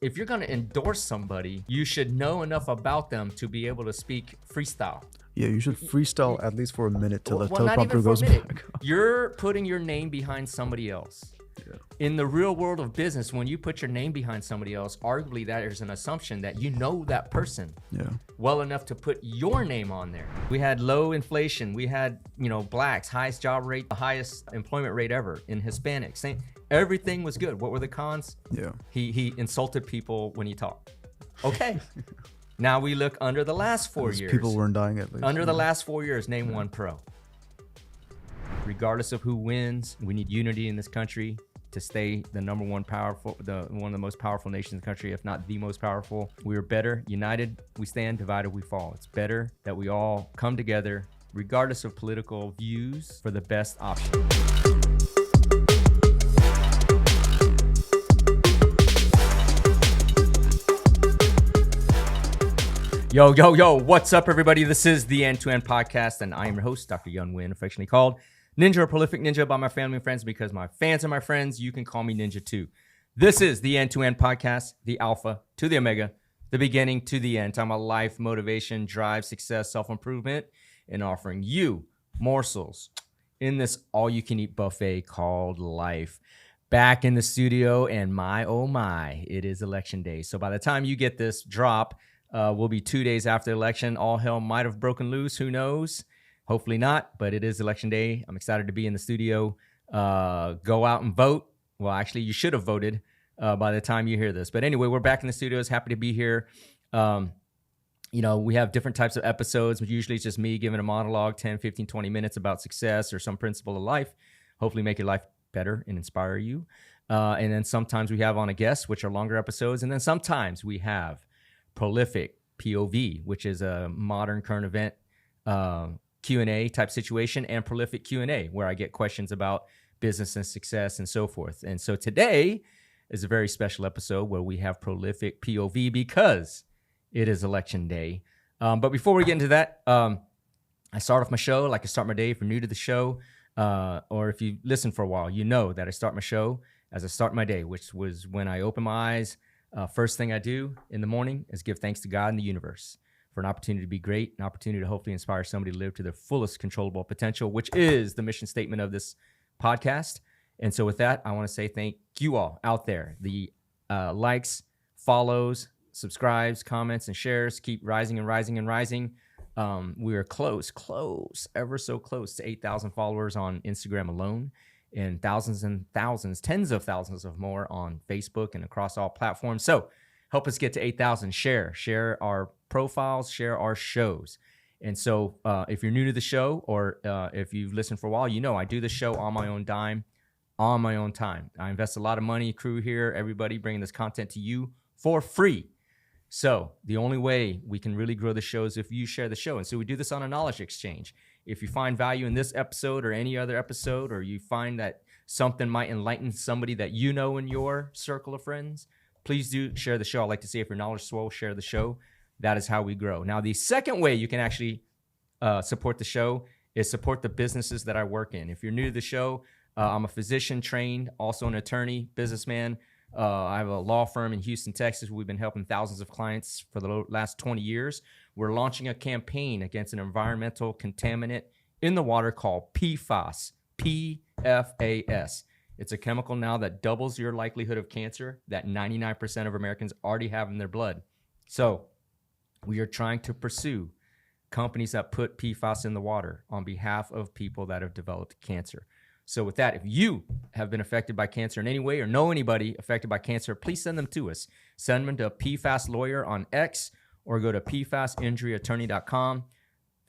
if you're going to endorse somebody, you should know enough about them to be able to speak freestyle. Yeah, you should freestyle at least for a minute till the Well, not even teleprompter for a goes minute. back. You're putting your name behind somebody else. Yeah. In the real world of business, when you put your name behind somebody else, arguably that is an assumption that you know that person Yeah. well enough to put your name on there. We had low inflation. We had, blacks, highest job rate, the highest employment rate ever in Hispanics. Everything was good. What were the cons? Yeah. He insulted people when he talked. Okay. Now we look under the last 4 years. People weren't dying at least. Under the last 4 years, name one pro. Regardless of who wins, we need unity in this country to stay the number one powerful, one of the most powerful nations in the country, if not the most powerful. We are better. United, we stand. Divided, we fall. It's better that we all come together, regardless of political views, for the best option. Yo, what's up, everybody? This is the End-to-End Podcast, and I am your host, Dr. Yun Win, affectionately called Ninja or Prolific Ninja by my family and friends, because my fans are my friends. You can call me Ninja too. This is the End-to-End Podcast, the Alpha to the Omega, the beginning to the end. Talking about life, motivation, drive, success, self-improvement, and offering you morsels in this all-you-can-eat buffet called life. Back in the studio, and my, oh my, it is election day. So by the time you get this drop, we'll be 2 days after the election. All hell might have broken loose. Who knows? Hopefully not, but it is election day. I'm excited to be in the studio. Go out and vote. Well, actually, you should have voted by the time you hear this. But anyway, we're back in the studios. Happy to be here. We have different types of episodes. Usually it's just me giving a monologue, 10, 15, 20 minutes about success or some principle of life. Hopefully make your life better and inspire you. And then sometimes we have on a guest, which are longer episodes. And then sometimes we have Prolific POV, which is a modern current event Q&A type situation, and Prolific Q&A, where I get questions about business and success and so forth. And so today is a very special episode where we have Prolific POV because it is election day. But before we get into that, I start off my show like I start my day. If you're new to the show, or if you listen for a while, you know that I start my show as I start my day, which was when I open my eyes. First thing I do in the morning is give thanks to God and the universe for an opportunity to be great, an opportunity to hopefully inspire somebody to live to their fullest controllable potential, which is the mission statement of this podcast. And so with that, I want to say thank you all out there. The likes, follows, subscribes, comments, and shares keep rising and rising and rising. We are close, ever so close to 8,000 followers on Instagram alone, and thousands and thousands, tens of thousands of more on Facebook and across all platforms. So help us get to 8,000. Share our profiles, share our shows. And so if you're new to the show, or if you've listened for a while, you know I do the show on my own dime, on my own time. I invest a lot of money, crew here, everybody bringing this content to you for free. So the only way we can really grow the show is if you share the show. And so we do this on a knowledge exchange. If you find value in this episode or any other episode, or you find that something might enlighten somebody that you know in your circle of friends, please do share the show. I like to say, if your knowledge swell, share the show. That is how we grow. Now, the second way you can actually support the show is support the businesses that I work in. If you're new to the show, I'm a physician trained, also an attorney, businessman. I have a law firm in Houston, Texas. We've been helping thousands of clients for the last 20 years. We're launching a campaign against an environmental contaminant in the water called PFAS, P-F-A-S. It's a chemical now that doubles your likelihood of cancer that 99% of Americans already have in their blood. So we are trying to pursue companies that put PFAS in the water on behalf of people that have developed cancer. So with that, if you have been affected by cancer in any way or know anybody affected by cancer, please send them to us. Send them to PFAS Lawyer on X, or go to pfasinjuryattorney.com.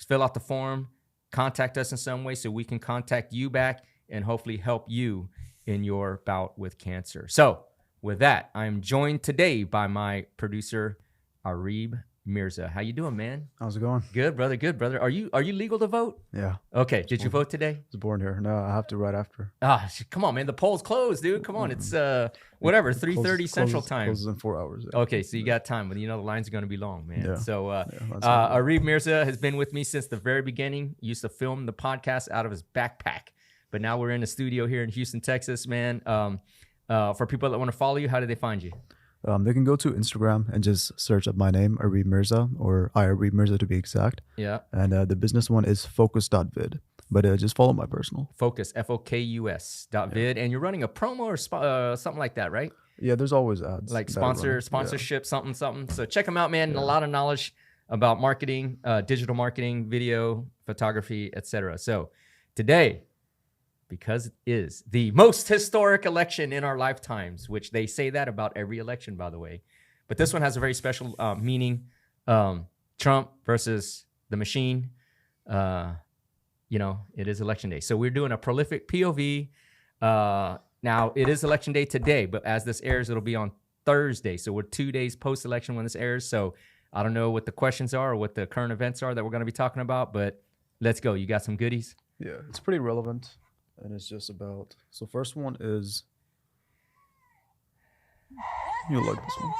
Fill out the form, contact us in some way so we can contact you back and hopefully help you in your bout with cancer. So with that, I'm joined today by my producer, Arib Mirza. How you doing, man? How's it going? Good, brother. Good, brother. Are you legal to vote? Yeah. Okay. Did you vote today? I was born here. No, I have to right after. Come on, man. The poll's closed, dude. Come on. It's 3:30 Central Time. Closes in 4 hours. Yeah. Okay, so you got time, but the lines are going to be long, man. Yeah. So that's Arib Mirza has been with me since the very beginning. Used to film the podcast out of his backpack, but now we're in the studio here in Houston, Texas, man. For people that want to follow you, how do they find you? They can go to Instagram and just search up my name, Arib Mirza, or Arib Mirza to be exact. Yeah. And the business one is focus.vid. But just follow my personal. Focus, FOKUS.vid. And you're running a promo or something like that, right? Yeah, there's always ads. Like that run. sponsorship, something. So check them out, man. And a lot of knowledge about marketing, digital marketing, video, photography, etc. So today, because it is the most historic election in our lifetimes, which they say that about every election, by the way. But this one has a very special meaning. Trump versus the machine. It is election day. So we're doing a prolific POV. Now, it is election day today, but as this airs, it'll be on Thursday. So we're 2 days post-election when this airs. So I don't know what the questions are or what the current events are that we're going to be talking about, but let's go. You got some goodies? Yeah, it's pretty relevant. And it's just about... So first one is... You'll like this one.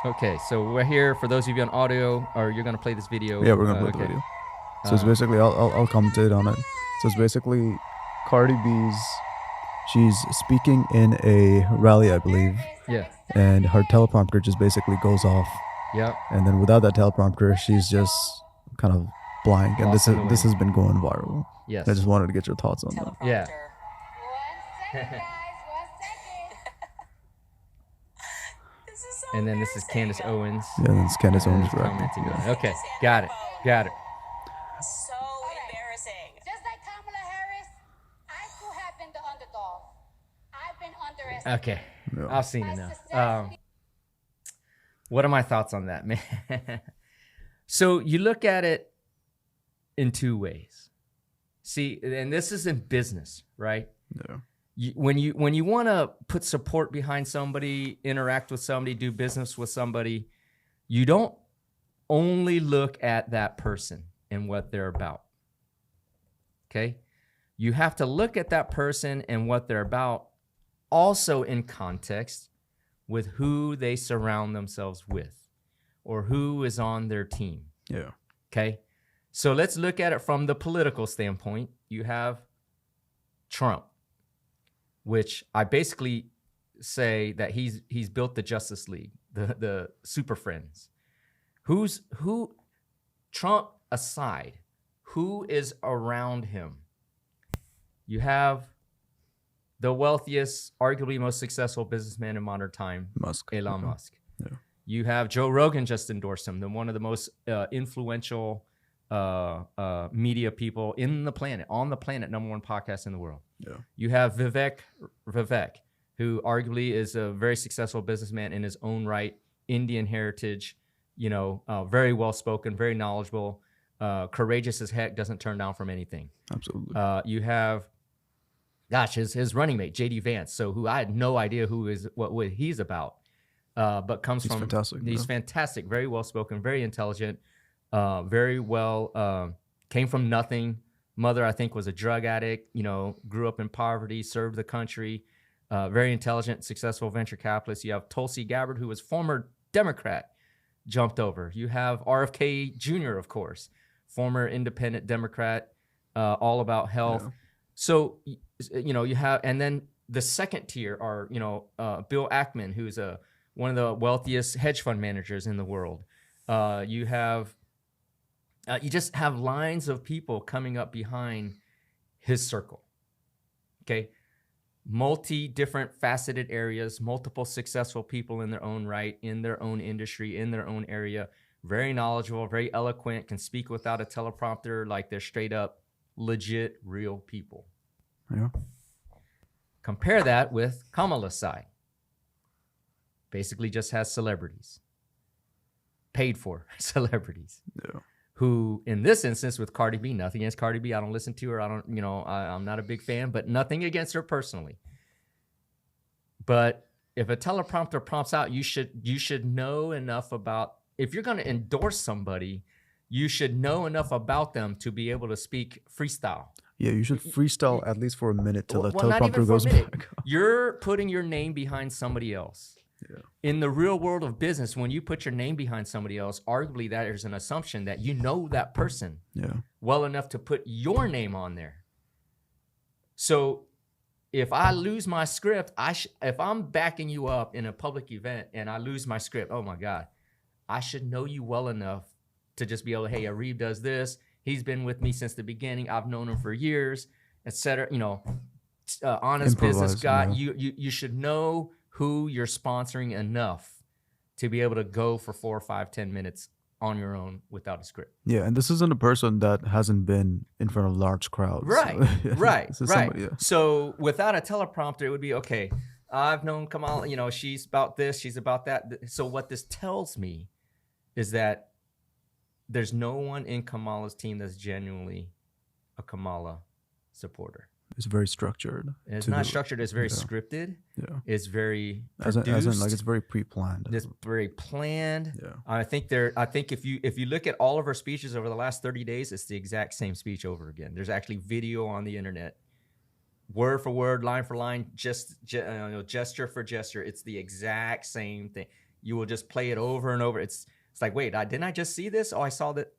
Okay, so we're here for those of you on audio, or you're going to play this video. Yeah, we're going to play the video. So it's basically... I'll commentate on it. So it's basically Cardi B's... She's speaking in a rally, I believe. Yeah. And her teleprompter just basically goes off. Yeah. And then without that teleprompter, she's just kind of blank. And this has been going viral. Yes. I just wanted to get your thoughts on that. Yeah. 1 second, guys. 1 second. And then this is Candace Owens. Yeah, and it's Candace Owens directing. Commenting on it. Yeah. Okay, got it. So embarrassing. Just like Kamala Harris, I too have been the underdog. I've been underestimated. Okay, Yeah. I've seen it now. What are my thoughts on that, man? So you look at it in two ways. See, and this is in business, right? Yeah. When you want to put support behind somebody, interact with somebody, do business with somebody, you don't only look at that person and what they're about. Okay? You have to look at that person and what they're about also in context with who they surround themselves with or who is on their team. Yeah. Okay? So let's look at it from the political standpoint. You have Trump, which I basically say that he's built the Justice League, the Super Friends. Who Trump aside, who is around him? You have the wealthiest, arguably most successful businessman in modern time, Musk. Elon Musk. Yeah. You have Joe Rogan just endorsed him, one of the most influential media people on the planet, #1 podcast in the world. Yeah. You have Vivek, who arguably is a very successful businessman in his own right, Indian heritage, very well spoken, very knowledgeable, courageous as heck, doesn't turn down from anything. Absolutely. You have, his running mate, JD Vance, who I had no idea what he's about, but comes He's from fantastic. He's fantastic, very well spoken, very intelligent, very well, came from nothing. Mother, I think, was a drug addict, grew up in poverty, served the country, very intelligent, successful venture capitalist. You have Tulsi Gabbard, who was former Democrat, jumped over. You have RFK Jr., of course, former independent Democrat, all about health. Yeah. So, you have, and then the second tier are, Bill Ackman, who's one of the wealthiest hedge fund managers in the world. You just have lines of people coming up behind his circle. Okay. Different faceted areas, multiple successful people in their own right, in their own industry, in their own area, very knowledgeable, very eloquent, can speak without a teleprompter, like they're straight up legit, real people. Yeah. Compare that with Kamala's side. Basically just has celebrities. Paid for celebrities. Yeah. Who, in this instance with Cardi B, nothing against Cardi B. I don't listen to her. I'm not a big fan, but nothing against her personally. But if a teleprompter prompts out, you should know enough about, if you're going to endorse somebody, you should know enough about them to be able to speak freestyle. Yeah, you should freestyle at least for a minute till the Well, not even teleprompter for a goes minute. back. You're putting your name behind somebody else. Yeah. In the real world of business, when you put your name behind somebody else, arguably that is an assumption that you know that person Yeah. well enough to put your name on there. So if I lose my script, if I'm backing you up in a public event and I lose my script, oh my God, I should know you well enough to just be able to, hey, Arif does this. He's been with me since the beginning. I've known him for years, etc. Honest business guy. Yeah. You should know who you're sponsoring enough to be able to go for 4 or 5, 10 minutes on your own without a script. Yeah, and this isn't a person that hasn't been in front of large crowds. Right, right, This is right. somebody- yeah. So without a teleprompter, it would be, okay, I've known Kamala, she's about this, she's about that. So what this tells me is that there's no one in Kamala's team that's genuinely a Kamala supporter. It's very structured. And it's to not the- structured, it's very yeah. scripted. Yeah. It's very As in, produced. like it's very pre-planned. It's very planned. Yeah. I think if you look at all of her speeches over the last 30 days, it's the exact same speech over again. There's actually video on the internet, word for word, line for line, gesture for gesture. It's the exact same thing. You will just play it over and over. It's like, wait, didn't I just see this? Oh, I saw that.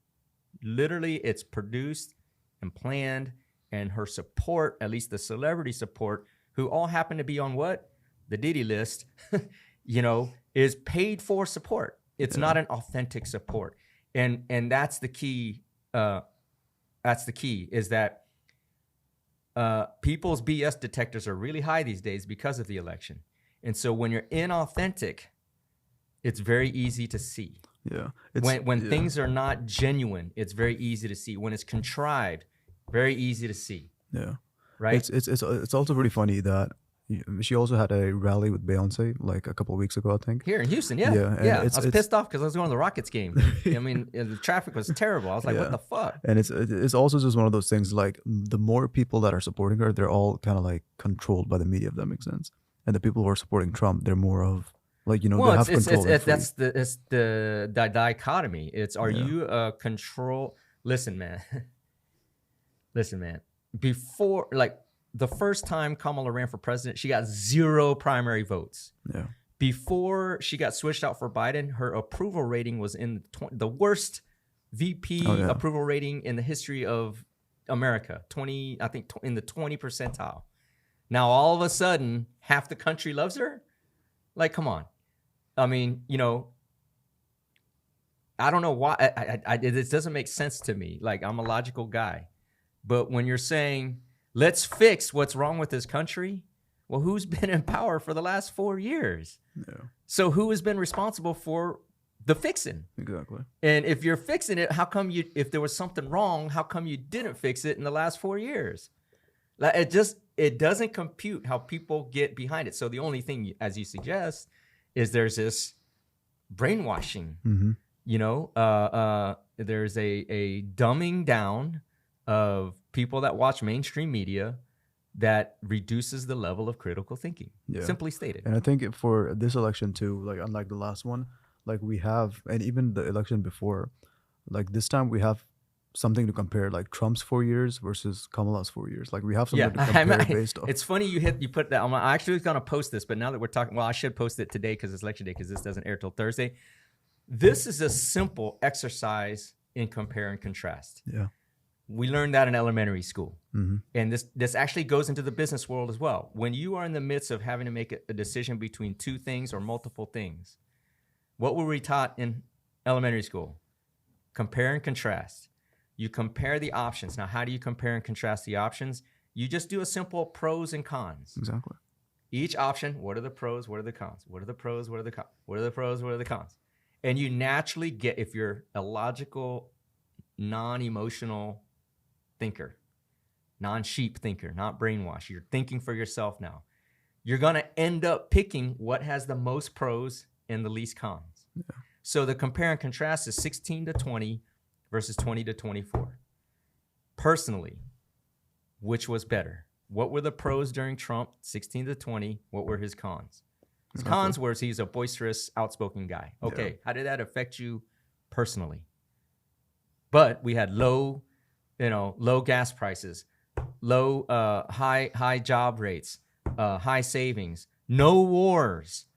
Literally, it's produced and planned, and her support, at least the celebrity support, who all happen to be on what? The Diddy list, is paid for support. It's not an authentic support. And that's the key. That's the key, is that people's BS detectors are really high these days because of the election. And so when you're inauthentic, it's very easy to see. Yeah. When things are not genuine, it's very easy to see. When it's contrived, very easy to see. Yeah. Right? It's also pretty funny that she also had a rally with Beyonce like a couple of weeks ago, I think. Here in Houston, yeah. Yeah, and I was pissed off because I was going to the Rockets game. I mean, the traffic was terrible. I was like, Yeah. what the fuck? And it's also just one of those things, like the more people that are supporting her, they're all kind of like controlled by the media, if that makes sense. And the people who are supporting Trump, they're more of like, they have control. That's the dichotomy. It's, are Yeah. you a control? Listen, man. Before, like, the first time Kamala ran for president, she got 0 primary votes. Yeah. Before she got switched out for Biden, her approval rating was in the worst VP Oh, yeah. approval rating in the history of America. In the 20 percentile. Now all of a sudden, half the country loves her. Like, come on. I mean, I don't know why. It doesn't make sense to me. Like, I'm a logical guy, but when you're saying, let's fix what's wrong with this country, well, who's been in power for the last 4 years? Yeah. So who has been responsible for the fixing? Exactly. And if you're fixing it, how come if there was something wrong, how come you didn't fix it in the last 4 years? Like, it doesn't compute how people get behind it. So the only thing, as you suggest, is there's this brainwashing. Mm-hmm. There's a dumbing down of people that watch mainstream media that reduces the level of critical thinking. Yeah. Simply stated. And I think for this election too, like unlike the last one, like we have, and even the election before, like this time we have something to compare, like Trump's 4 years versus Kamala's 4 years. Like we have something to compare based off. It's funny you put that. I'm actually going to post this, but now that we're talking, well, I should post it today because it's election day, because this doesn't air till Thursday. This is a simple exercise in compare and contrast. Yeah. We learned that in elementary school. Mm-hmm. And this actually goes into the business world as well. When you are in the midst of having to make a decision between 2 things or multiple things, what were we taught in elementary school? Compare and contrast. You compare the options. Now, how do you compare and contrast the options? You just do a simple pros and cons. Exactly. Each option, what are the pros? What are the cons? What are the pros? What are the cons? What are the pros? What are the cons? And you naturally get, if you're a logical, non-emotional thinker, non-sheep thinker, not brainwash, you're thinking for yourself now, you're going to end up picking what has the most pros and the least cons. Yeah. So the compare and contrast is 16 to 20 versus 20 to 24. Personally, which was better? What were the pros during Trump, 16 to 20? What were his cons? His cons were he's a boisterous, outspoken guy. Okay, Yeah. How did that affect you personally? But we had low gas prices, low, high job rates, high savings, no wars,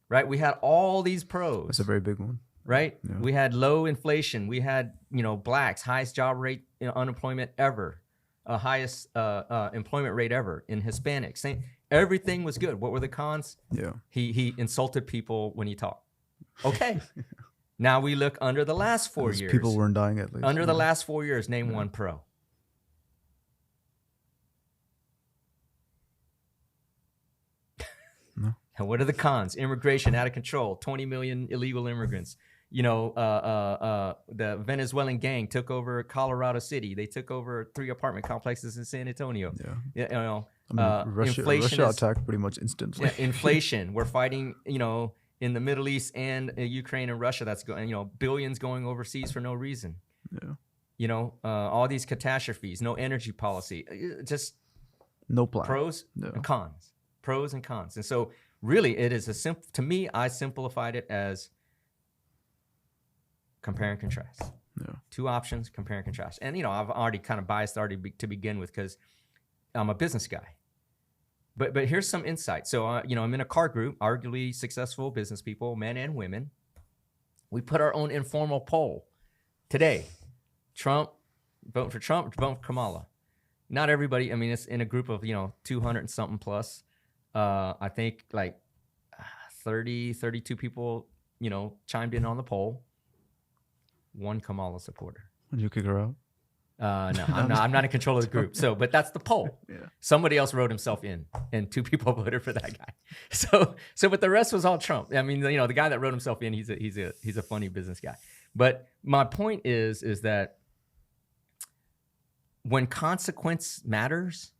right? We had all these pros. That's a very big one. Right? Yeah. We had low inflation. We had, blacks, highest job rate, unemployment ever. highest employment rate ever in Hispanics. Everything was good. What were the cons? Yeah. He insulted people when he talked. Okay. Now we look under the last 4 'Cause years. people weren't dying at least. Under the last 4 years, name one pro. No. And what are the cons? Immigration out of control. 20 million illegal immigrants. The Venezuelan gang took over Colorado City. They took over 3 apartment complexes in San Antonio. Yeah. I mean, Russia attacked pretty much instantly. Yeah, inflation. We're fighting, in the Middle East and Ukraine and Russia. That's going, billions going overseas for no reason. Yeah. All these catastrophes. No energy policy. Just No plan. pros and cons. Pros and cons. And so, really, it is to me, I simplified it as compare and contrast. Yeah. 2 options, compare and contrast. And, I've already kind of biased to begin with because I'm a business guy. But here's some insight. So, I'm in a car group, arguably successful business people, men and women. We put our own informal poll today. Trump, vote for Trump, vote for Kamala. Not everybody. I mean, it's in a group of, 200 and something plus. I think like 32 people, chimed in on the poll. 1 Kamala supporter. Did you kick her out? No, I'm not in control of the group. So, but that's the poll. Yeah. Somebody else wrote himself in, and 2 people voted for that guy. So, but the rest was all Trump. I mean, the guy that wrote himself in, he's a funny business guy. But my point is that when consequence matters,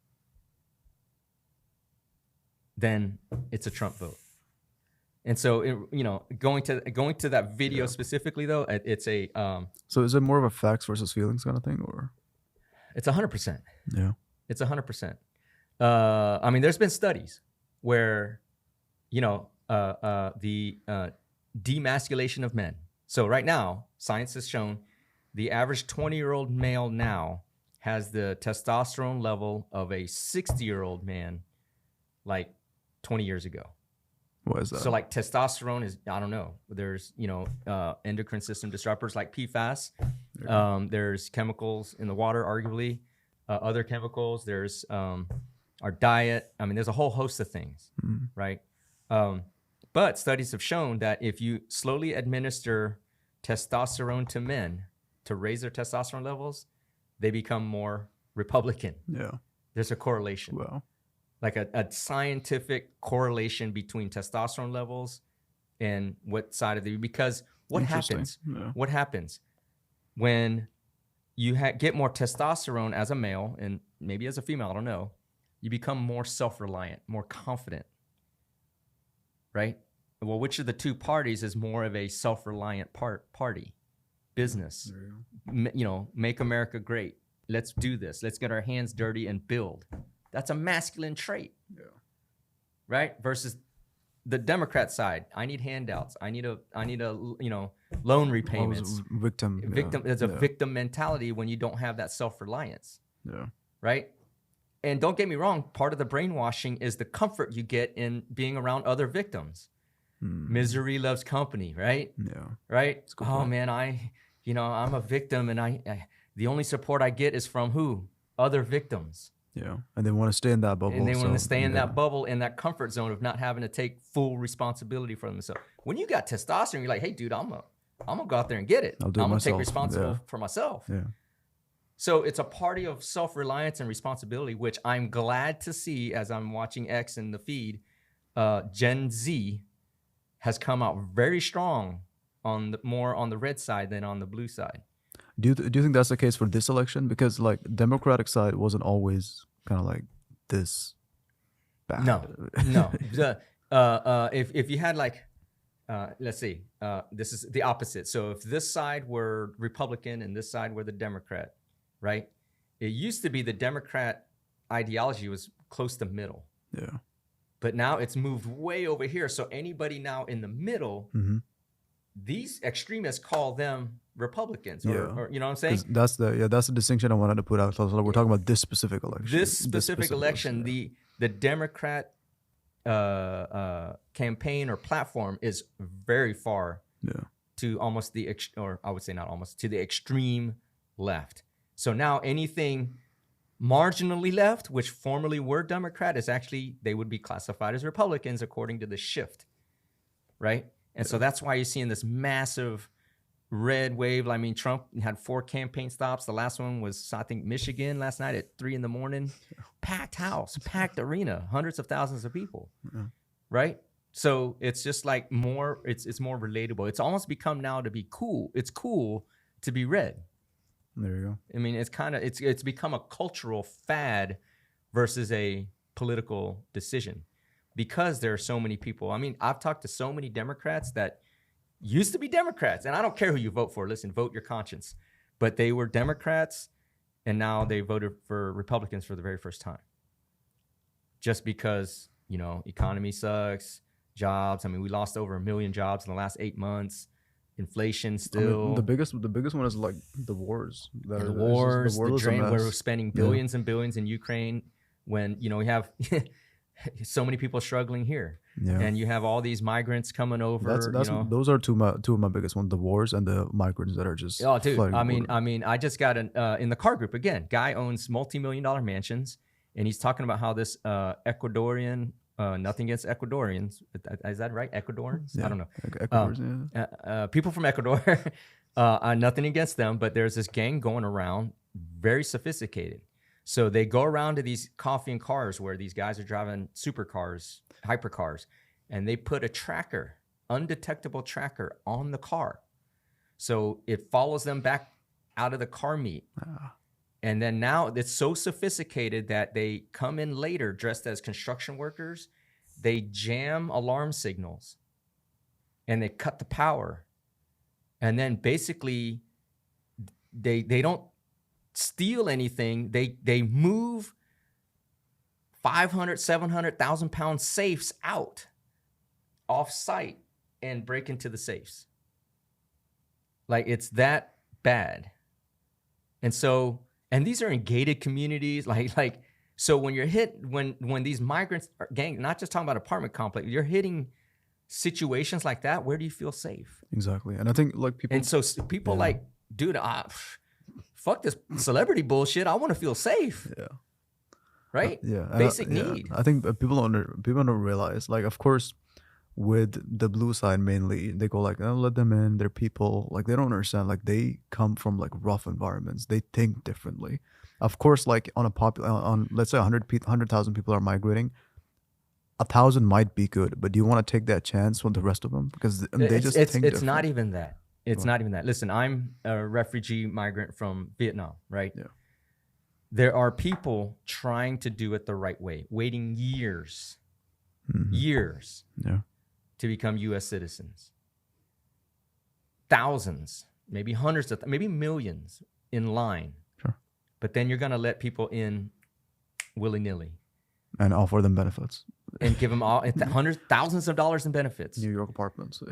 then it's a Trump vote. And so, going to that video specifically, though, it's a So is it more of a facts versus feelings kind of thing, or? it's 100%. Yeah. It's 100%. I mean, there's been studies where, the demasculation of men. So right now, science has shown the average 20-year-old male now has the testosterone level of a 60-year-old man, like 20 years ago. What is that? So like testosterone is, I don't know. There's, endocrine system disruptors like PFAS. There's chemicals in the water, arguably, other chemicals. There's our diet. I mean, there's a whole host of things, right? But studies have shown that if you slowly administer testosterone to men to raise their testosterone levels, they become more Republican. Yeah. There's a correlation. Well. Like a scientific correlation between testosterone levels and what side of because what happens? Yeah. What happens when you get more testosterone as a male and maybe as a female? I don't know. You become more self-reliant, more confident, right? Well, which of the 2 parties is more of a self-reliant party? Business. Make America great. Let's do this. Let's get our hands dirty and build. That's a masculine trait. Yeah. Right? Versus the Democrat side. I need handouts. I need a loan repayments. Victim. There's a victim mentality when you don't have that self-reliance. Yeah. Right? And don't get me wrong, part of the brainwashing is the comfort you get in being around other victims. Misery loves company, right? Yeah. Right? Oh man, I'm a victim and the only support I get is from who? Other victims. Yeah, and they want to stay in that bubble. And they want to stay in that bubble, in that comfort zone of not having to take full responsibility for themselves. When you got testosterone, you're like, hey, dude, I'm gonna go out there and get it. I'll do it I'm gonna take myself. responsibility for myself. Yeah. So it's a party of self-reliance and responsibility, which I'm glad to see as I'm watching X in the feed. Gen Z has come out very strong more on the red side than on the blue side. Do you think that's the case for this election? Because like Democratic side wasn't always kind of like this bad. No. If you had like, let's see, this is the opposite. So if this side were Republican and this side were the Democrat, right? It used to be the Democrat ideology was close to middle. Yeah. But now it's moved way over here. So anybody now in the middle, these extremists call them Republicans, or you know what I'm saying? That's the distinction I wanted to put out. So we're talking about this specific election. This specific election, the Democrat campaign or platform is very far to almost to the extreme left. So now anything marginally left, which formerly were Democrat, is actually, they would be classified as Republicans according to the shift, right? And so that's why you're seeing this massive red wave. I mean, Trump had 4 campaign stops. The last one was, I think, Michigan last night at 3 a.m. Packed house, packed arena, hundreds of thousands of people, right? So it's just like more, it's more relatable. It's almost become now to be cool. It's cool to be red. There you go. I mean, it's kind of, it's become a cultural fad versus a political decision because there are so many people. I mean, I've talked to so many Democrats that used to be Democrats, and I don't care who you vote for. Listen, vote your conscience. But they were Democrats, and now they voted for Republicans for the very first time. Just because, you know, economy sucks, jobs. I mean, we lost over 1 million jobs in the last 8 months. Inflation still. I mean, the biggest one is like the wars. The wars, the drain. We're spending billions and billions in Ukraine when, you know, we have so many people struggling here. Yeah. And you have all these migrants coming over. That's you know. Those are two of my biggest ones: the wars and the migrants that are just. Oh, dude! flooding the border. I mean, I just got in the car group again. Guy owns multi-million-dollar mansions, and he's talking about how this Ecuadorian. Nothing against Ecuadorians. Is that right? Ecuadorians? Yeah. I don't know. Ecuadorians, People from Ecuador. Nothing against them, but there's this gang going around, very sophisticated. So they go around to these coffee and cars where these guys are driving supercars, hypercars, and they put a tracker, undetectable tracker, on the car. So it follows them back out of the car meet. And then now it's so sophisticated that they come in later dressed as construction workers. They jam alarm signals and they cut the power. And then basically they don't steal anything. They move 500, 700,000 pound safes out off site and break into the safes. Like, it's that bad. And so, and these are in gated communities, like so when you're hit, when these migrants are gang, not just talking about apartment complex, you're hitting situations like that. Where do you feel safe? Exactly. And I think like people, And so people like, dude, fuck this celebrity bullshit. I want to feel safe. yeah, Right? yeah, and Basic yeah. need. I think people don't realize, like, of course, with the blue side mainly, they go like, oh, let them in, they're people. Like, they don't understand, like, they come from like rough environments, they think differently. Of course, like on let's say 100,000 people are migrating, 1,000 might be good, but do you want to take that chance with the rest of them? Because they just think it's different. not even that. It's not even that. Listen, I'm a refugee migrant from Vietnam, right? Yeah. There are people trying to do it the right way, waiting years Yeah. to become U.S. citizens. Thousands, maybe hundreds of, maybe millions in line. Sure. But then you're going to let people in willy-nilly And offer them benefits. and give them all hundreds, thousands of dollars in benefits. New York apartments.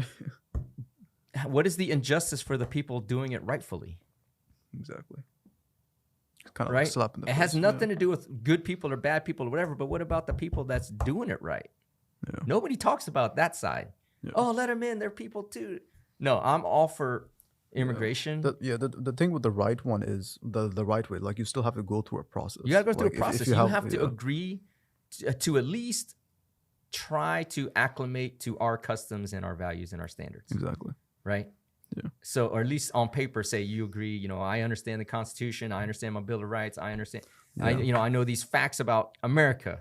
What is the injustice for the people doing it rightfully? Exactly. It's kind of Right? like a slap in the It has face, nothing to do with good people or bad people or whatever, but what about the people that's doing it right? Yeah. Nobody talks about that side. Yeah. Oh, let them in. They're people too. No, I'm all for immigration. The thing with the right one is the right way. Like, you still have to go through a process. You got to go through Like, a process. if You have to yeah. agree to at least try to acclimate to our customs and our values and our standards, Exactly. right? Yeah. So, or at least on paper, say you agree. You know, I understand the Constitution. I understand my Bill of Rights. I understand. I know these facts about America.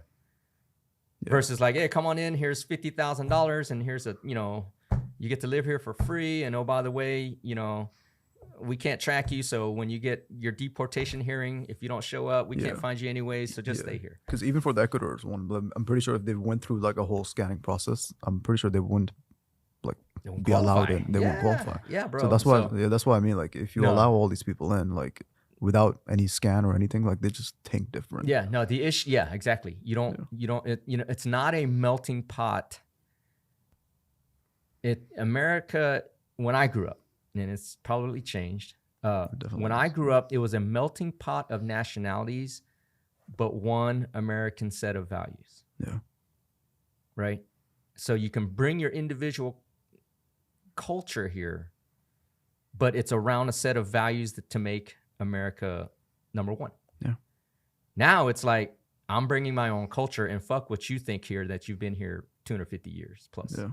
Yeah. Versus like, hey, come on in. Here's $50,000, and here's you get to live here for free. And oh, by the way, we can't track you. So when you get your deportation hearing, if you don't show up, we can't find you anyways. So just stay here. Because even for the Ecuador's one, I'm pretty sure if they went through like a whole scanning process, I'm pretty sure they wouldn't be allowed in. They won't qualify. Yeah, bro. So that's why I mean, like, if you allow all these people in, like, without any scan or anything, like, they just think different. Yeah, no, the issue. Yeah, exactly. It's not a melting pot. America, when I grew up, and it's probably changed. When I grew up, it was a melting pot of nationalities, but one American set of values. Yeah. Right. So you can bring your individual culture here, but it's around a set of values to make America number one. Yeah. Now it's like, I'm bringing my own culture and fuck what you think here that you've been here 250 years plus. Yeah.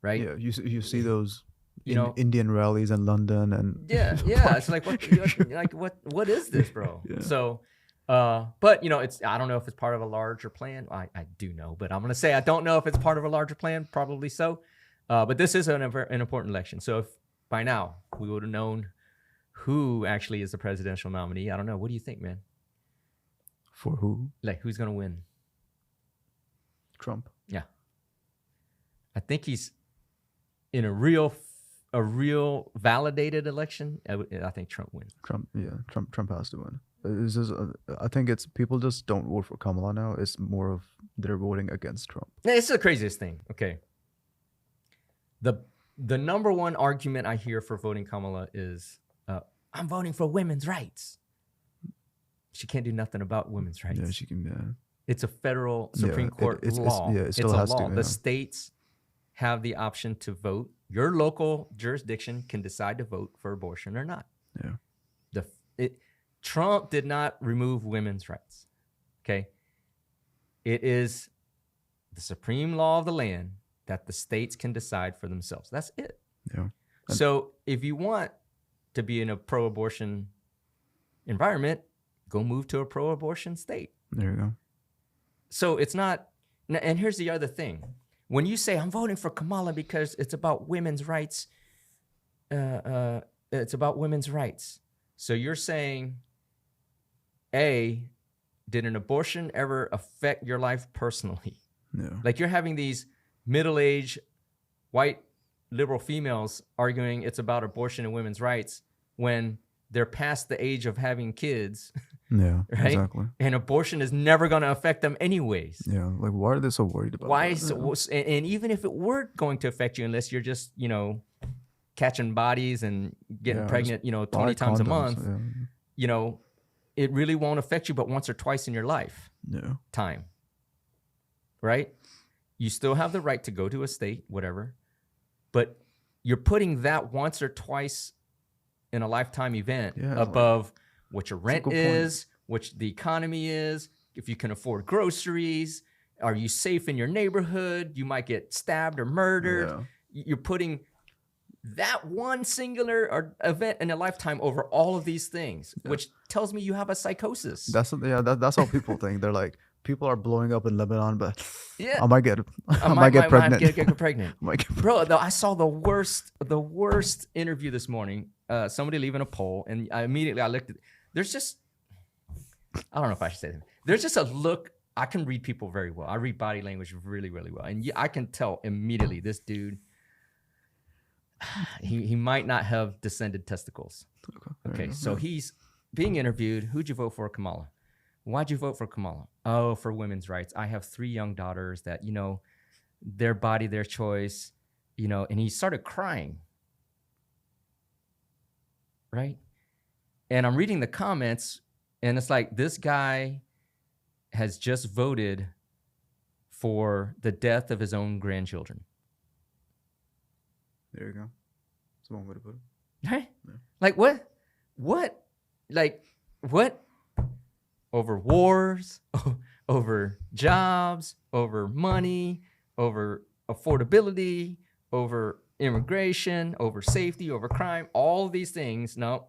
Right? Yeah. You see those You know, Indian rallies in London and yeah. It's like, what is this, bro? Yeah. So, but you know, I don't know if it's part of a larger plan. I do know, but I'm going to say, I don't know if it's part of a larger plan, probably so. But this is an important election. So if by now we would have known who actually is the presidential nominee, I don't know. What do you think, man? for who? Like, who's going to win? Trump. Yeah. I think he's in a real validated election. I think Trump wins. Trump. Yeah. Trump has to win. It's just, I think it's people just don't vote for Kamala now. It's more of they're voting against Trump. It's the craziest thing. Okay. The number one argument I hear for voting Kamala is, I'm voting for women's rights. She can't do nothing about women's rights. Yeah, she can. Yeah. It's a federal Supreme Court law. It still it's a has law. to. The Yeah. states have the option to vote. Your local jurisdiction can decide to vote for abortion or not. Yeah. Trump did not remove women's rights. Okay. It is the supreme law of the land that the states can decide for themselves. That's it. Yeah. So if you want to be in a pro-abortion environment, go move to a pro-abortion state. There you go. So it's not, and here's the other thing. When you say, I'm voting for Kamala because it's about women's rights, it's about women's rights. So you're saying, A, did an abortion ever affect your life personally? Yeah. Like you're having these middle-aged white liberal females arguing it's about abortion and women's rights when they're past the age of having kids, Yeah. right? Exactly. And abortion is never going to affect them anyways. Yeah. Like, why are they so worried about? Why? that? And even if it were going to affect you, unless you're just, catching bodies and getting Yeah, pregnant, 20 Buy times a condoms, month, it really won't affect you but once or twice in your lifetime, right? You still have the right to go to a state, whatever, but you're putting that once or twice in a lifetime event above what your rent is, what the economy is, if you can afford groceries, are you safe in your neighborhood? You might get stabbed or murdered. Yeah. You're putting that one singular event in a lifetime over all of these things, which tells me you have a psychosis. That's how people think. They're like, people are blowing up in Lebanon, but Yeah. I might get pregnant. I might get pregnant. I might get Bro, I saw the worst interview this morning. Somebody leaving a poll, and I looked at. There's just, I don't know if I should say that. There's just a look. I can read people very well. I read body language really, really well, and I can tell immediately this dude. He might not have descended testicles. Okay, so he's being interviewed. Who'd you vote for, Kamala? Why'd you vote for Kamala? Oh, for women's rights. I have 3 young daughters that, their body, their choice, and he started crying. Right? And I'm reading the comments, and it's like, this guy has just voted for the death of his own grandchildren. There you go. That's one way to put it. Right? Yeah. Like, what? Like, what? Over wars, over jobs, over money, over affordability, over immigration, over safety, over crime, all these things. No,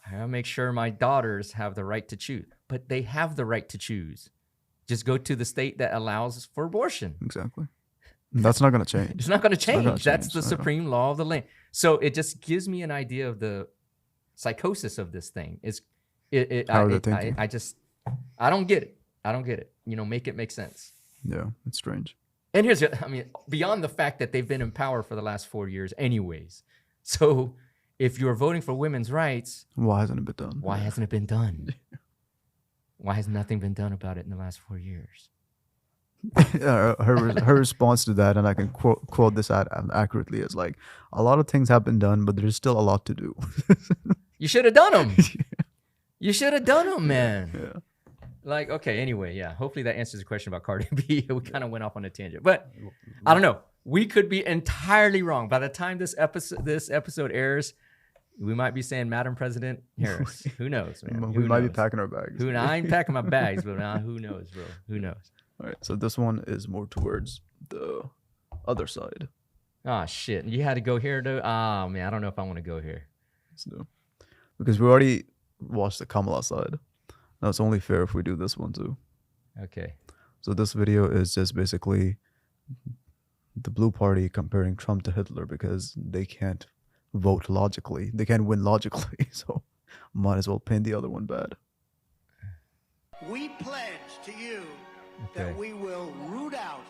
I gotta make sure my daughters have the right to choose. But they have the right to choose. Just go to the state that allows for abortion. Exactly. That's not going to change. It's not going to change. That's the No. supreme law of the land. So it just gives me an idea of the psychosis of this thing. How they're thinking. I don't get it. I don't get it. Make it make sense. Yeah, it's strange. And beyond the fact that they've been in power for the last 4 years anyways. So if you're voting for women's rights, Why hasn't it been done? why hasn't it been done? Why has nothing been done about it in the last 4 years? her response to that, and I can quote this accurately, is like, a lot of things have been done, but there's still a lot to do. You should have done them. You should have done them, man. Yeah. Like, okay, anyway, yeah. Hopefully that answers the question about Cardi B. We kind of went off on a tangent, but I don't know. We could be entirely wrong. By the time this episode airs, We might be saying Madam President Harris. Who knows, man? We Who might be knows? packing our bags. I ain't packing my bags, but who knows, bro? Who knows? All right, so this one is more towards the other side. Oh shit! You had to go here, though. Oh man, I don't know if I want to go here. Let's do. Because we already watched the Kamala side. Now it's only fair if we do this one too. Okay. So this video is just basically the blue party comparing Trump to Hitler because they can't vote logically. They can't win logically. So might as well paint the other one bad. We pledge to you Okay. that we will root out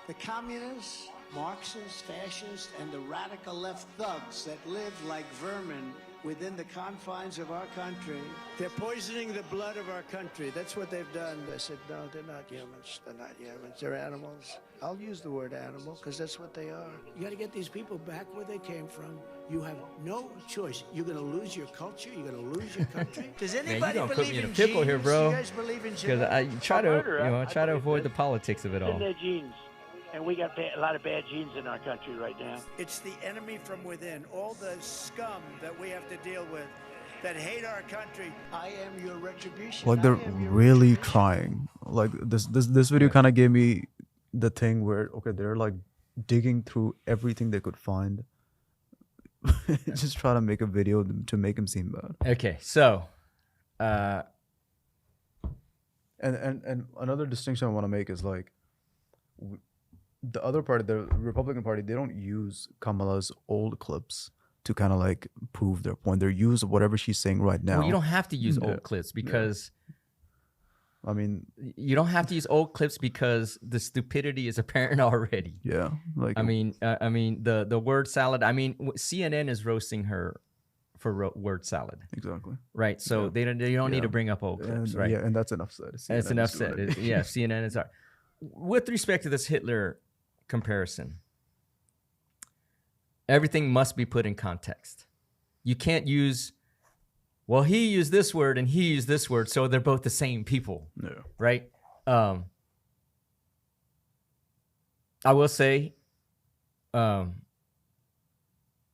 the communists, Marxists, fascists, and the radical left thugs that live like vermin within the confines of our country. They're poisoning the blood of our country. That's what they've done. I said, no, they're not humans. They're not humans. They're animals. I'll use the word animal because that's what they are. You got to get these people back where they came from. You have no choice. You're going to lose your culture. You're going to lose your country. Does Man, you anybody gonna put believe me in a in pickle here, genes? bro. You guys believe in Because genetics? I try to, murder, I try to believe avoid it. the politics of it It's in all. their genes. And we got a lot of bad genes in our country right now. It's the enemy from within, all the scum that we have to deal with that hate our country. I am your retribution. Like they're I am your really retribution. trying. Like this video kind of gave me the thing where okay, they're like digging through everything they could find. Just try to make a video to make him seem bad. Okay, so And another distinction I want to make is like the other party, the Republican Party, they don't use Kamala's old clips to kind of like prove their point. They use whatever she's saying right now. well, you don't have to use Yeah. old clips because I mean, you don't have to use old clips because the stupidity is apparent already. yeah, like I mean, the word salad. I mean, CNN is roasting her for word salad, exactly. right? So Yeah. they don't need Yeah. to bring up old And, clips, right? Yeah, and that's enough said. That's CNN enough is doing said. it. Yeah, CNN is. With respect to this Hitler comparison, everything must be put in context. You can't use, well, he used this word and he used this word, so they're both the same people, Yeah. right? I will say,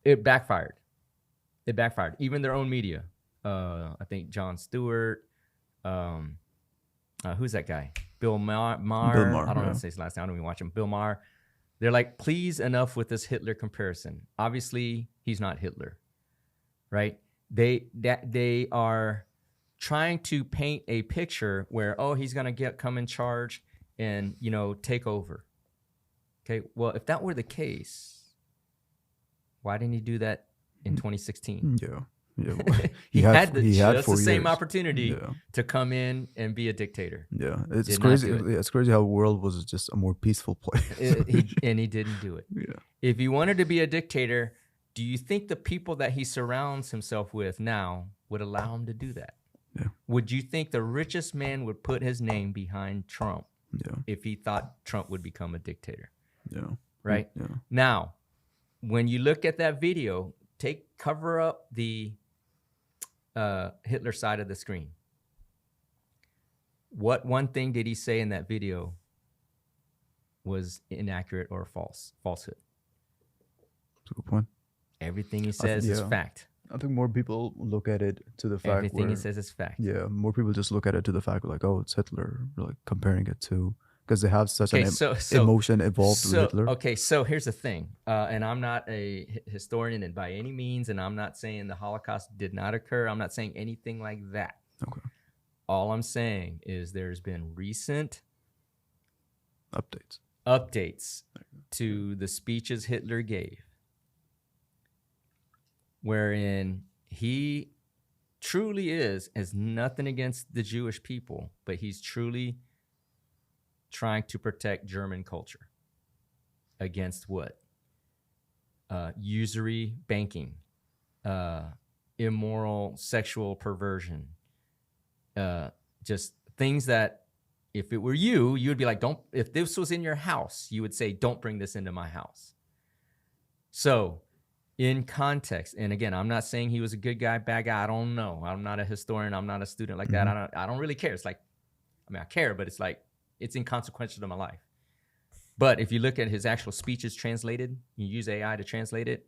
it backfired. It backfired. Even their own media. I think Jon Stewart. Who's that guy? Bill Maher. Bill Maher, I don't know how yeah. to say his last name. I don't even watch him. Bill Maher. They're like, please, enough with this Hitler comparison. Obviously, he's not Hitler, right? They are trying to paint a picture where, oh, he's gonna come in charge and take over. Okay, well, if that were the case, why didn't he do that in 2016? Yeah. Yeah. He had just 4 the same years. opportunity Yeah. to come in and be a dictator. Yeah. It's Did not crazy. do it. It's crazy how the world was just a more peaceful place. He didn't do it. Yeah. If he wanted to be a dictator, do you think the people that he surrounds himself with now would allow him to do that? Yeah. Would you think the richest man would put his name behind Trump Yeah. if he thought Trump would become a dictator? Yeah. Right? Yeah. Now, when you look at that video, cover up the Hitler side of the screen. What one thing did he say in that video was inaccurate or falsehood? That's a good point. Everything he says is yeah. fact. I think more people look at it to the fact Everything where, he says is fact. yeah, more people just look at it to the fact like, oh, it's Hitler, like comparing it to, because they have such Okay, an so- emotion involved with Hitler. Okay, so here's the thing, and I'm not a historian and by any means, and I'm not saying the Holocaust did not occur. I'm not saying anything like that. Okay. All I'm saying is there's been recent Updates. to the speeches Hitler gave, wherein he truly has nothing against the Jewish people, but he's truly trying to protect German culture against what? Usury banking, immoral sexual perversion, just things that if it were you, you would be like, if this was in your house, you would say, don't bring this into my house. So in context, and again, I'm not saying he was a good guy, bad guy. I don't know. I'm not a historian. I'm not a student like that. I don't really care. It's like, I care, but it's like, it's inconsequential to my life. But if you look at his actual speeches translated, you use AI to translate it,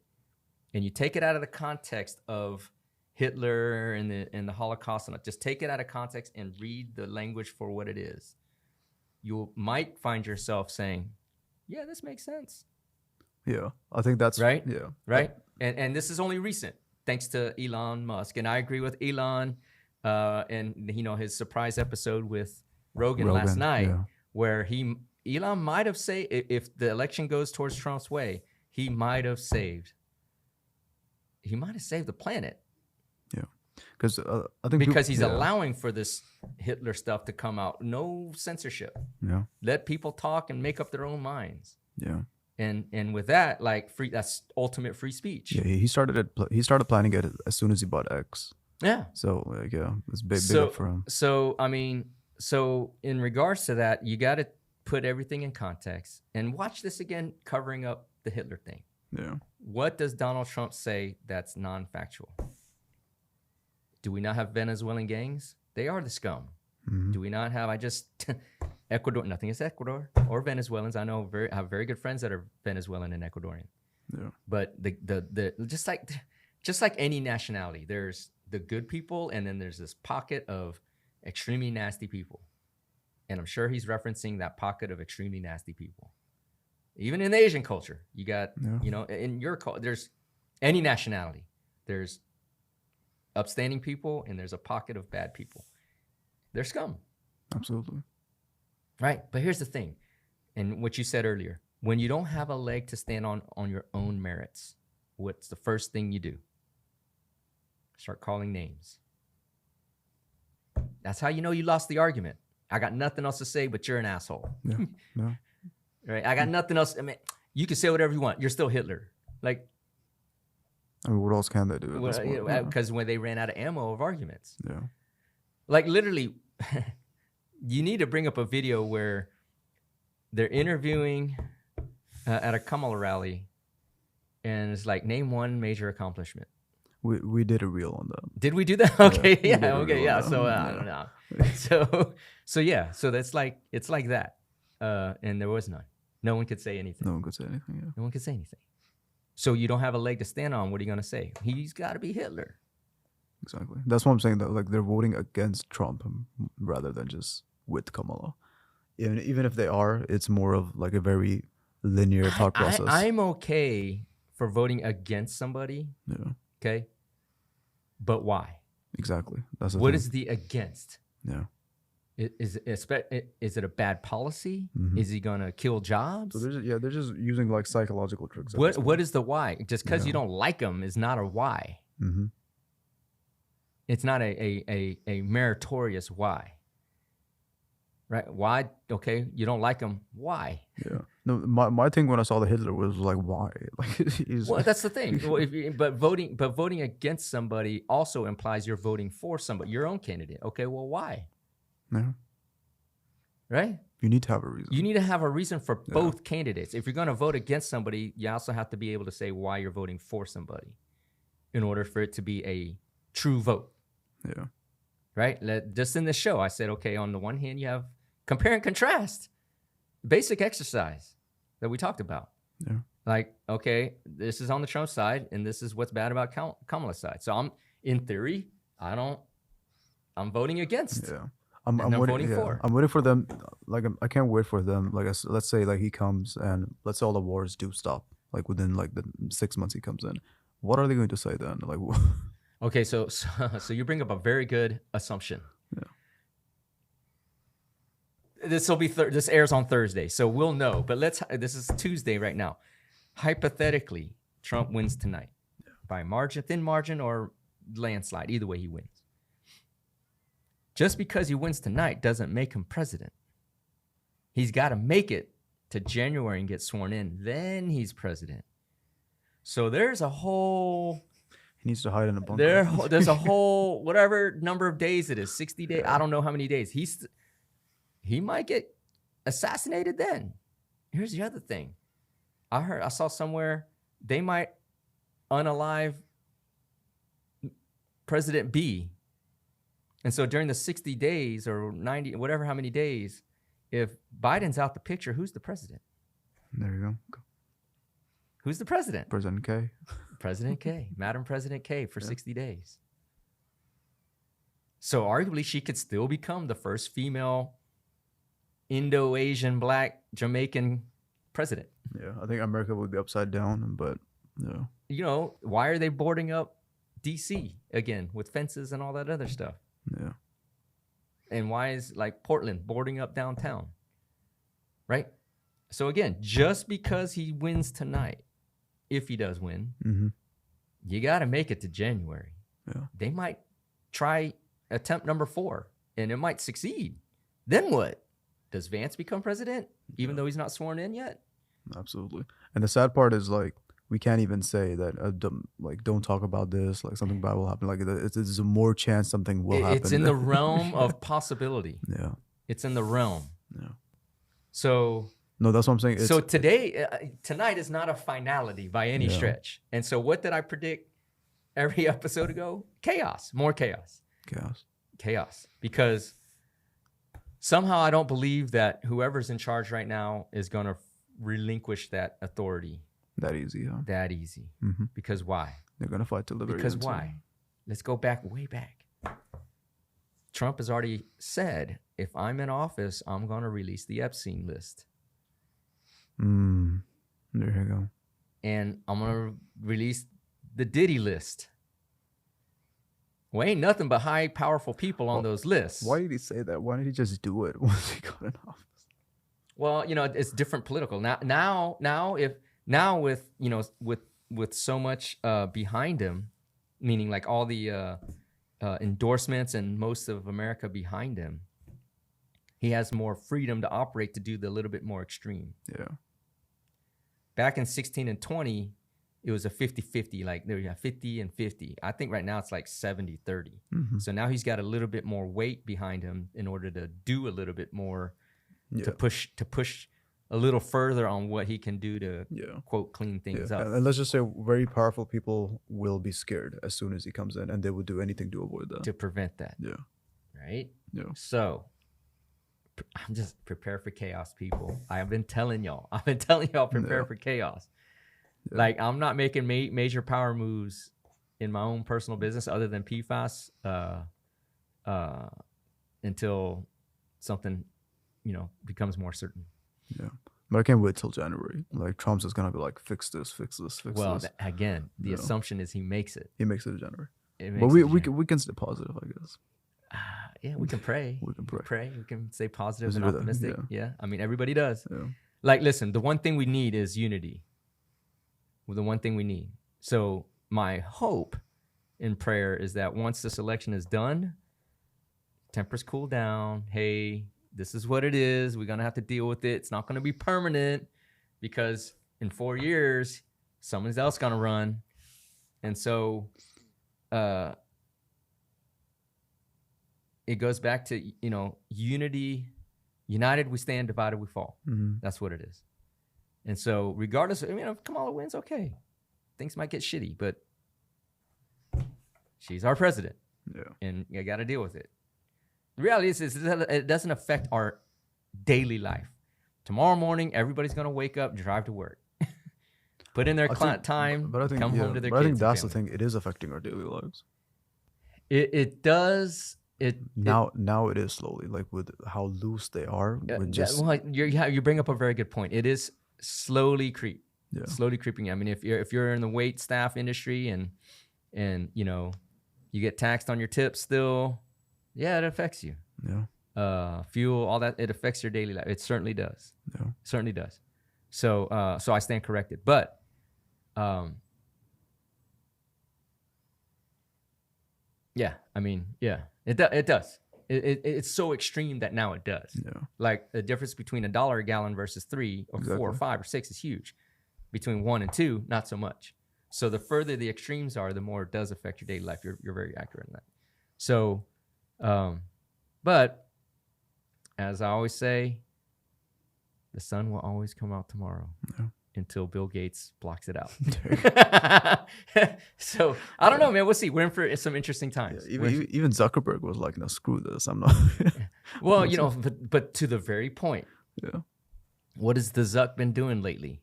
and you take it out of the context of Hitler and the Holocaust, and just take it out of context and read the language for what it is, you might find yourself saying, yeah, this makes sense. Yeah, I think that's Right? Yeah, Right? And this is only recent, thanks to Elon Musk. And I agree with Elon and his surprise episode with Rogan last night, yeah. where Elon might have said, if the election goes towards Trump's way, he might have saved the planet. Yeah, because I think Because he's yeah, allowing for this Hitler stuff to come out. No censorship. Yeah, Let people talk and make up their own minds. yeah, And with that, like that's ultimate free speech. yeah. He started planning it as soon as he bought X. Yeah. So like, yeah, it's big So up for him. so I mean, so in regards to that, you got to put everything in context and watch this again, covering up the Hitler thing. Yeah, What does Donald Trump say that's non-factual? Do we not have Venezuelan gangs? They are the scum. Mm-hmm. Do we not have? Ecuador. Nothing is Ecuador or Venezuelans. I know I have very good friends that are Venezuelan and Ecuadorian. yeah, But the just like any nationality, there's the good people, and then there's this pocket of extremely nasty people. And I'm sure he's referencing that pocket of extremely nasty people. Even in the Asian culture, you got, Yeah. in your culture, there's any nationality, there's upstanding people and there's a pocket of bad people. They're scum, absolutely. right? But here's the thing, and what you said earlier, when you don't have a leg to stand on your own merits, what's the first thing you do? Start calling names. That's how you know you lost the argument. I got nothing else to say, but you're an asshole. Yeah, yeah, Right? I got nothing else. I mean, you can say whatever you want. You're still Hitler. Like, I mean, what else can they do? At this point? Yeah. because when they ran out of ammo of arguments, Yeah. like literally, you need to bring up a video where they're interviewing at a Kamala rally, and it's like, name one major accomplishment. We did a reel on that. Did we do that? Okay, we yeah, did a okay, reel yeah. on So that. I don't know. So that's like, it's like that, and there was none. No one could say anything. No one could say anything. Yeah, No one could say anything. So you don't have a leg to stand on. What are you gonna say? He's got to be Hitler. exactly. That's what I'm saying. That like they're voting against Trump rather than just with Kamala. Even if they are, it's more of like a very linear thought process. I'm okay for voting against somebody. Yeah, Okay, but why? exactly. That's the What thing. is the against? Yeah. Is it a bad policy? Is he gonna kill jobs? So they're just using like psychological tricks. at this What is the why? Just because you don't like him is not a why. Mhm. It's not a meritorious why. Right? Why? Okay, you don't like him. Why? Yeah. No, my thing when I saw the Hitler was like, why? Like, he's Well, that's the thing. Well, but voting against somebody also implies you're voting for somebody, your own candidate. Okay, well, why? yeah. Right? You need to have a reason. You need to have a reason for both candidates. If you're going to vote against somebody, you also have to be able to say why you're voting for somebody in order for it to be a true vote. Yeah. Right? Just in this show, I said, okay, on the one hand, you have compare and contrast, basic exercise that we talked about. Yeah. Like, okay, this is on the Trump side, and this is what's bad about Kamala's side. So in theory, I'm voting against. Yeah. And I'm I'm waiting, voting for. I'm waiting for them. Like I can't wait for them. Like let's say like he comes and let's say all the wars do stop. Like within like the 6 months he comes in. What are they going to say then? Like, Okay, so you bring up a very good assumption. Yeah. This airs on Thursday, so we'll know. But this is Tuesday right now. Hypothetically, Trump wins tonight by margin, thin margin, or landslide. Either way, he wins. Just because he wins tonight doesn't make him president. He's got to make it to January and get sworn in. Then he's president. So there's a whole... he needs to hide in a bunker. There's a whole whatever number of days it is, 60 days. I don't know how many days. He might get assassinated then. Here's the other thing. I saw somewhere they might unalive President B. And so during the 60 days or 90, whatever how many days, if Biden's out the picture, who's the president? There you go. Who's the president? President K. President K, Madam President K for 60 days. So arguably she could still become the first female Indo-Asian, Black, Jamaican president. Yeah, I think America would be upside down, but yeah. You know, why are they boarding up DC again with fences and all that other stuff? Yeah. And why is like Portland boarding up downtown? Right? So again, just because he wins tonight, if he does win, Mm-hmm. you got to make it to January. Yeah. They might try attempt number 4 and it might succeed. Then what? Does Vance become president even though he's not sworn in yet? Absolutely. And the sad part is like we can't even say that don't talk about this, like something bad will happen. Like there's a more chance something will happen. It's in the realm of possibility. Yeah. It's in the realm. Yeah. So No, that's what I'm saying. so tonight is not a finality by any Yeah. stretch. And so what did I predict every episode ago? Chaos, more chaos. chaos. Because somehow I don't believe that whoever's in charge right now is going to relinquish that authority That easy, huh? that easy. Mm-hmm. Because why? They're gonna fight till the very Because end, so- why? Let's go back, way back. Trump has already said, if I'm in office, I'm going to release the Epstein list. There you go. And I'm going to release the Diddy list. Well, ain't nothing but high, powerful people on those lists. Why did he say that? Why didn't he just do it once he got in office? Well, you know, it's different political. Now with, you know, with so much behind him, meaning like all the endorsements and most of America behind him, he has more freedom to operate to do the little bit more extreme. Yeah. Back in 16 and 20, it was a 50-50, like there you have 50 and 50. I think right now it's like 70-30. Mm-hmm. So now he's got a little bit more weight behind him in order to do a little bit more, Yeah. to push a little further on what he can do to Yeah. quote clean things Yeah. up. And let's just say very powerful people will be scared as soon as he comes in, and they would do anything to avoid that. To prevent that, Yeah. right? Yeah. So I'm just prepare for chaos, people. I've been telling y'all prepare Yeah. for chaos. Yeah. Like I'm not making major power moves in my own personal business other than PFAS until something, you know, becomes more certain. Yeah. But I can't wait till January. Like Trump's just gonna be like, fix this. Well, again, the Yeah. assumption is he makes it. He makes it in January. It But makes we it we Jan- can, we can stay positive, I guess. yeah, we can pray. We can pray. We can stay positive Let's and do that, optimistic. yeah. Yeah. I mean, everybody does. Yeah. Like, listen, the one thing we need is unity. Well, the one thing we need. So my hope in prayer is that once this election is done, tempers cool down. Hey, this is what it is. We're going to have to deal with it. It's not going to be permanent because in 4 years, someone else going to run. And so it goes back to, you know, unity. United we stand, divided we fall. Mm-hmm. That's what it is. And so regardless, I mean, if Kamala wins, okay. Things might get shitty, but she's our president. Yeah. And you got to deal with it. The reality is it doesn't affect our daily life. Tomorrow morning, everybody's going to wake up, drive to work. Put in their time, but I think, come yeah, home to their but kids. I think and that's the family. thing. It is affecting our daily lives. It does. Now it is slowly, like with how loose they are. With just Well, you bring up a very good point. It is slowly yeah. slowly creeping. I mean, if you're in the wait staff industry and you know you get taxed on your tips still, yeah, it affects you. Yeah. Fuel, all that, it affects your daily life. It certainly does. Yeah. It certainly does. So I stand corrected. But yeah, I mean, yeah, it does. It's so extreme that now it does. Yeah. Like the difference between $1 a gallon versus 3 or 4 or Exactly. 5 or 6 is huge. Between 1 and 2, not so much. So the further the extremes are, the more it does affect your daily life. You're very accurate in that. So, but as I always say, the sun will always come out tomorrow until Bill Gates blocks it out. So I don't know, man. We'll see. We're in for some interesting times. Yeah, even Zuckerberg was like, "No, screw this. I'm not." Well, you know, but to the very point, Yeah. what has the Zuck been doing lately?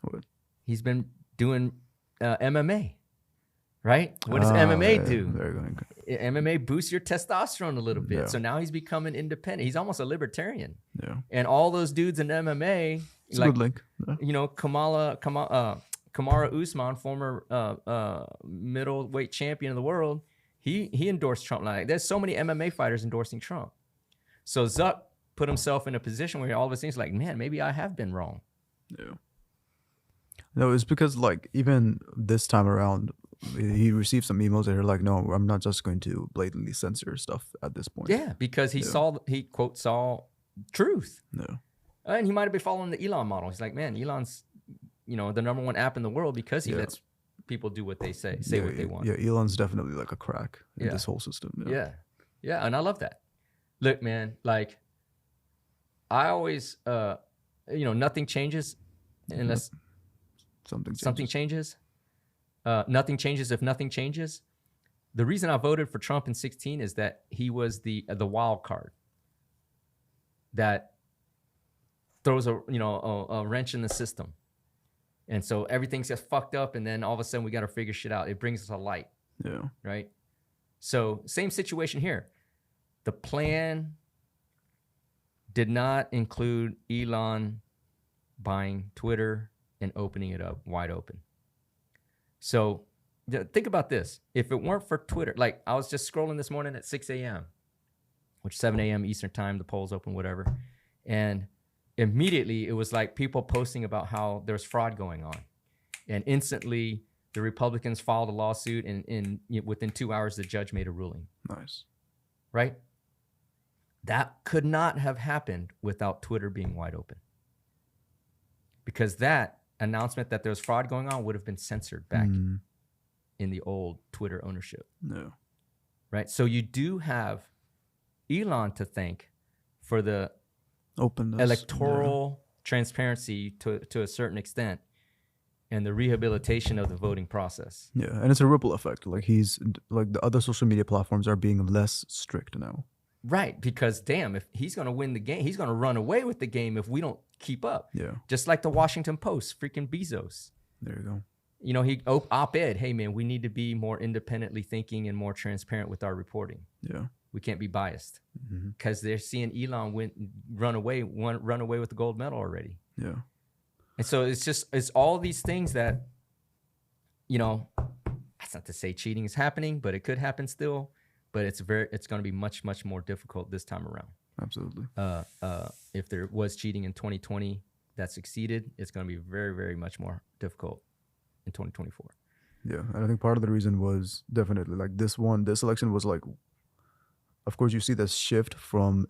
What? He's been doing MMA, right? What does MMA do? Very good. MMA boosts your testosterone a little bit. Yeah. So now he's becoming independent. He's almost a libertarian. Yeah. And all those dudes in MMA, It's a good link. Yeah. you know, Kamara Usman, former middleweight champion of the world, he endorsed Trump. Like, there's so many MMA fighters endorsing Trump. So Zuck put himself in a position where all of a sudden he's like, man, maybe I have been wrong. Yeah. No, it's because like even this time around, he received some emails that are like, no, I'm not just going to blatantly censor stuff at this point. Yeah, because he quote saw truth. No. And he might have been following the Elon model. He's like, man, Elon's, you know, the #1 app in the world because he lets people do what they say what they want. Yeah, Elon's definitely like a crack in Yeah. this whole system. Yeah, and I love that. Look, man, like I always, you know, nothing changes unless something changes. Nothing changes if nothing changes. The reason I voted for Trump in 2016 is that he was the wild card that throws a wrench in the system. And so everything's just fucked up, and then all of a sudden we got to figure shit out. It brings us a light. Yeah. Right? So same situation here. The plan did not include Elon buying Twitter and opening it up wide open. So think about this. If it weren't for Twitter, like I was just scrolling this morning at 6 a.m., which 7 a.m. Eastern time, the polls open, whatever. And immediately it was like people posting about how there's fraud going on. And instantly the Republicans filed a lawsuit, and within 2 hours, the judge made a ruling. Nice. Right? That could not have happened without Twitter being wide open. Because that announcement that there's fraud going on would have been censored back in the old Twitter ownership. No. Right? So you do have Elon to thank for the Openness. electoral transparency to a certain extent and the rehabilitation of the voting process. Yeah, and it's a ripple effect. Like he's like the other social media platforms are being less strict now. Right, because damn, if he's going to win the game, he's going to run away with the game if we don't keep up. Yeah. Just like the Washington Post, freaking Bezos. There you go. You know, he op-ed, hey man, we need to be more independently thinking and more transparent with our reporting. Yeah. We can't be biased because they're seeing Elon run away with the gold medal already. Yeah. And so it's all these things that, you know, that's not to say cheating is happening, but it could happen still. But it's going to be much, much more difficult this time around. Absolutely. If there was cheating in 2020 that succeeded, it's going to be very, very much more difficult in 2024. Yeah, and I think part of the reason was definitely like this election was like, of course, you see this shift from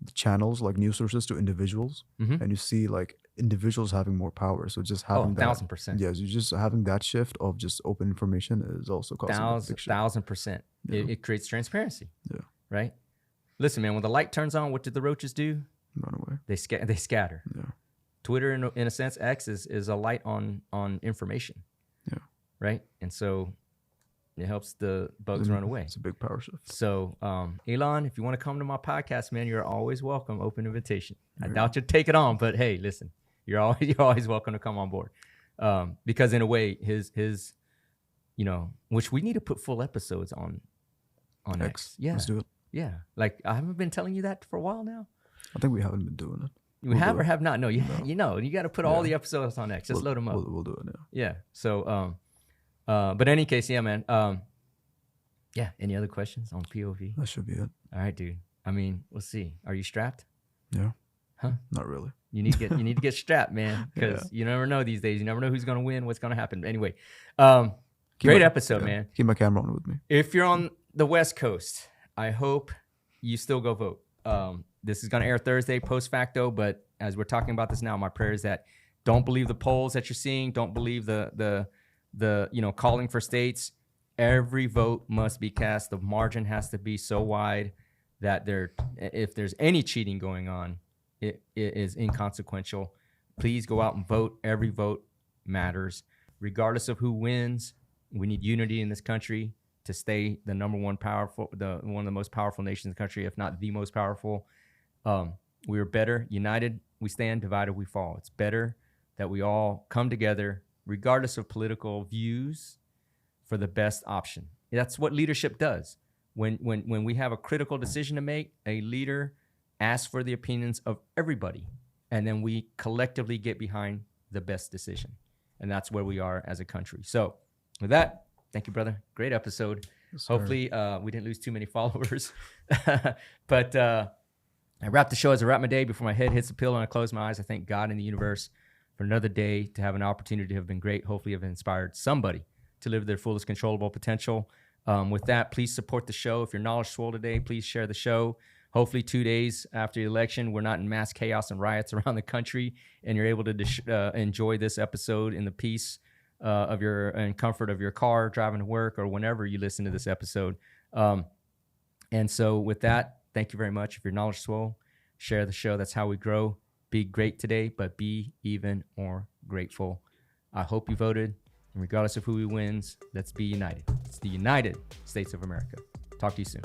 the channels, like news sources, to individuals, and you see like individuals having more power. So just having 1,000%. Yes, you just having that shift of just open information is also causing a big shift. 1,000%. Yeah. It creates transparency. Yeah. Right? Listen, man, when the light turns on, what did the roaches do? Run away. They scatter. Yeah. Twitter, in a sense, X is a light on information. Yeah. Right? And so it helps the bugs run away. It's a big power shift. So, Elon, if you want to come to my podcast, man, you're always welcome. Open invitation. I doubt you'll take it on, but hey, listen, you're always welcome to come on board. Because in a way, his, you know, which we need to put full episodes on X. Yeah. Let's do it. Yeah. Like I haven't been telling you that for a while now. I think we haven't been doing it. You have or have not? No, you know, you got to put all the episodes on X. Just load them up. We'll do it now. Yeah. So, but in any case, yeah, man. Yeah. Any other questions on POV? That should be it. All right, dude. I mean, we'll see. Are you strapped? Yeah. Huh? Not really. You need to get strapped, man, because you never know these days. You never know who's gonna win, what's gonna happen. Anyway, great episode, man. Keep my camera on with me. If you're on the West Coast, I hope you still go vote. This is gonna air Thursday post facto, but as we're talking about this now, my prayer is that don't believe the polls that you're seeing. Don't believe the calling for states. Every vote must be cast. The margin has to be so wide that if there's any cheating going on, it is inconsequential. Please go out and vote. Every vote matters. Regardless of who wins, we need unity in this country to stay the one of the most powerful nations in the country, if not the most powerful. We are better. United, we stand. Divided, we fall. It's better that we all come together regardless of political views, for the best option. That's what leadership does. When we have a critical decision to make, a leader asks for the opinions of everybody, and then we collectively get behind the best decision. And that's where we are as a country. So with that, thank you, brother. Great episode. Yes, sir. Hopefully we didn't lose too many followers. But I wrap the show as I wrap my day before my head hits the pillow and I close my eyes. I thank God and the universe for another day, to have an opportunity to have been great. Hopefully have inspired somebody to live their fullest controllable potential. With that, please support the show. If you're Knowledge Swole today, please share the show. Hopefully 2 days after the election, we're not in mass chaos and riots around the country, and you're able to enjoy this episode in the peace of your and comfort of your car, driving to work, or whenever you listen to this episode. And so with that, thank you very much. If you're Knowledge Swole, share the show. That's how we grow. Be great today, but be even more grateful. I hope you voted. And regardless of who wins, let's be united. It's the United States of America. Talk to you soon.